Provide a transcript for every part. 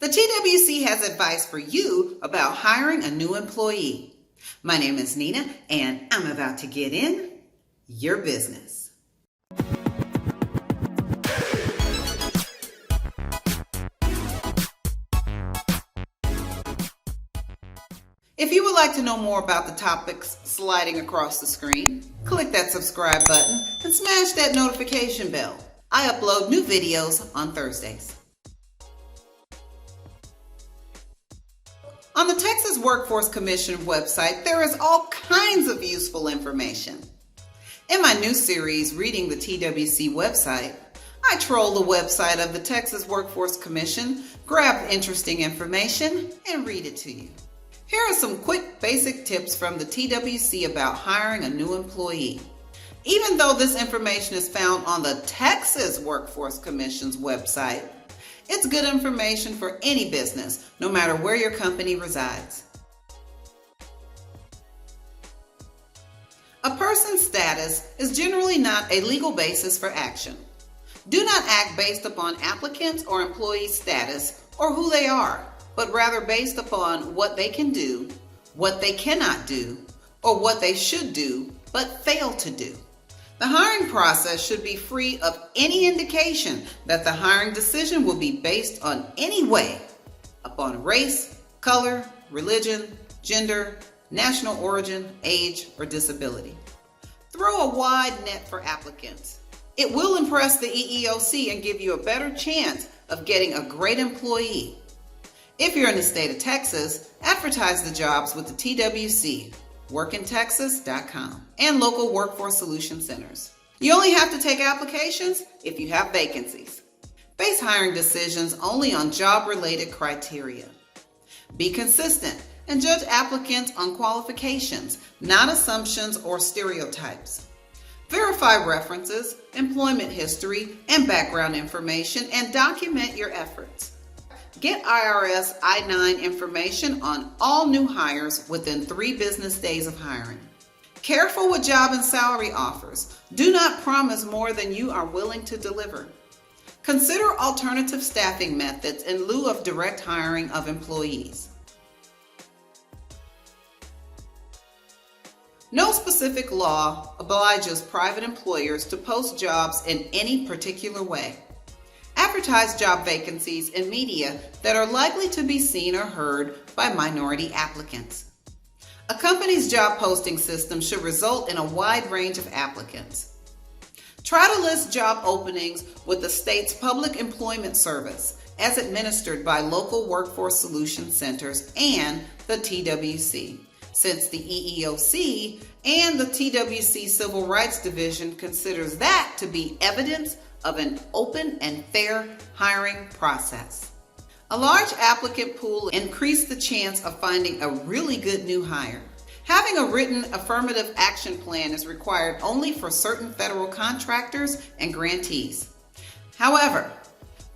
The TWC has advice for you about hiring a new employee. My name is Nina, and I'm about to get in your business. If you would like to know more about the topics sliding across the screen, click that subscribe button and smash that notification bell. I upload new videos on Thursdays. On the Texas Workforce Commission website, there is all kinds of useful information. In my new series, Reading the TWC website, I troll the website of the Texas Workforce Commission, grab interesting information, and read it to you. Here are some quick basic tips from the TWC about hiring a new employee. Even though this information is found on the Texas Workforce Commission's website, it's good information for any business, no matter where your company resides. A person's status is generally not a legal basis for action. Do not act based upon applicants' or employees' status or who they are, but rather based upon what they can do, what they cannot do, or what they should do but fail to do. The hiring process should be free of any indication that the hiring decision will be based on any way upon race, color, religion, gender, national origin, age, or disability. Throw a wide net for applicants. It will impress the EEOC and give you a better chance of getting a great employee. If you're in the state of Texas, advertise the jobs with the TWC, workintexas.com, and local workforce solution centers. You only have to take applications if you have vacancies. Base hiring decisions only on job-related criteria. Be consistent and judge applicants on qualifications, not assumptions or stereotypes. Verify references, employment history, and background information, and document your efforts. Get IRS I-9 information on all new hires within 3 business days of hiring. Careful with job and salary offers. Do not promise more than you are willing to deliver. Consider alternative staffing methods in lieu of direct hiring of employees. No specific law obliges private employers to post jobs in any particular way. Advertise job vacancies in media that are likely to be seen or heard by minority applicants. A company's job posting system should result in a wide range of applicants. Try to list job openings with the state's public employment service as administered by local workforce solution centers and the TWC, since the EEOC and the TWC Civil Rights Division considers that to be evidence of an open and fair hiring process. A large applicant pool increases the chance of finding a really good new hire. Having a written affirmative action plan is required only for certain federal contractors and grantees. However,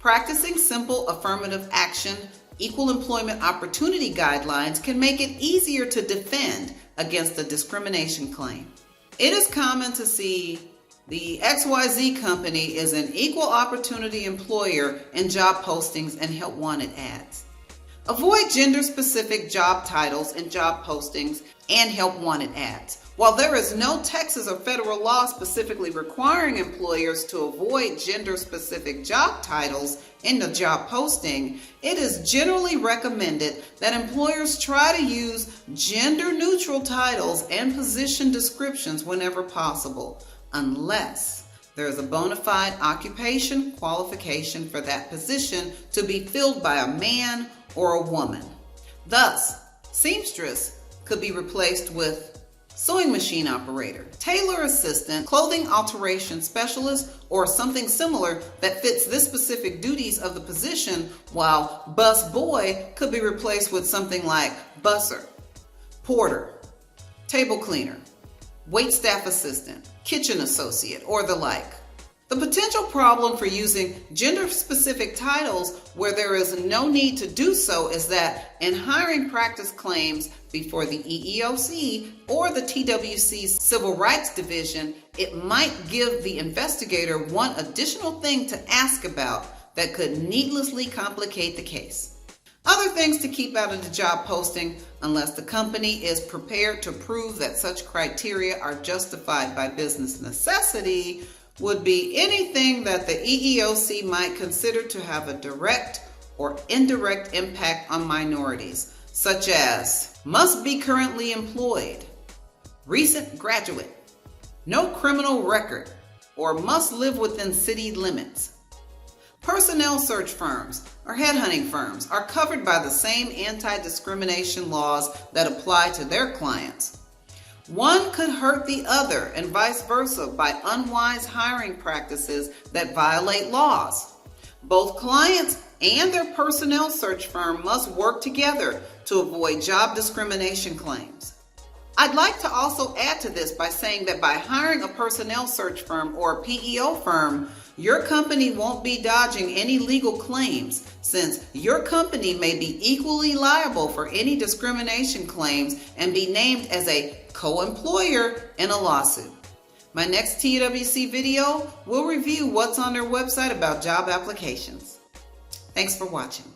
practicing simple affirmative action, equal employment opportunity guidelines can make it easier to defend against a discrimination claim. It is common to see the XYZ company is an equal opportunity employer in job postings and help wanted ads. Avoid gender-specific job titles in job postings and help wanted ads. While there is no Texas or federal law specifically requiring employers to avoid gender-specific job titles in the job posting, it is generally recommended that employers try to use gender-neutral titles and position descriptions whenever possible, unless there is a bona fide occupation qualification for that position to be filled by a man or a woman. Thus, seamstress could be replaced with sewing machine operator, tailor assistant, clothing alteration specialist, or something similar that fits the specific duties of the position, while bus boy could be replaced with something like busser, porter, table cleaner, waitstaff assistant, kitchen associate, or the like. The potential problem for using gender-specific titles where there is no need to do so is that in hiring practice claims before the EEOC or the TWC's Civil Rights Division, it might give the investigator one additional thing to ask about that could needlessly complicate the case. Other things to keep out of the job posting, unless the company is prepared to prove that such criteria are justified by business necessity, would be anything that the EEOC might consider to have a direct or indirect impact on minorities, such as must be currently employed, recent graduate, no criminal record, or must live within city limits. Personnel search firms or headhunting firms are covered by the same anti-discrimination laws that apply to their clients. One could hurt the other and vice versa by unwise hiring practices that violate laws. Both clients and their personnel search firm must work together to avoid job discrimination claims. I'd like to also add to this by saying that by hiring a personnel search firm or a PEO firm, your company won't be dodging any legal claims, since your company may be equally liable for any discrimination claims and be named as a co-employer in a lawsuit. My next TWC video will review what's on their website about job applications. Thanks for watching.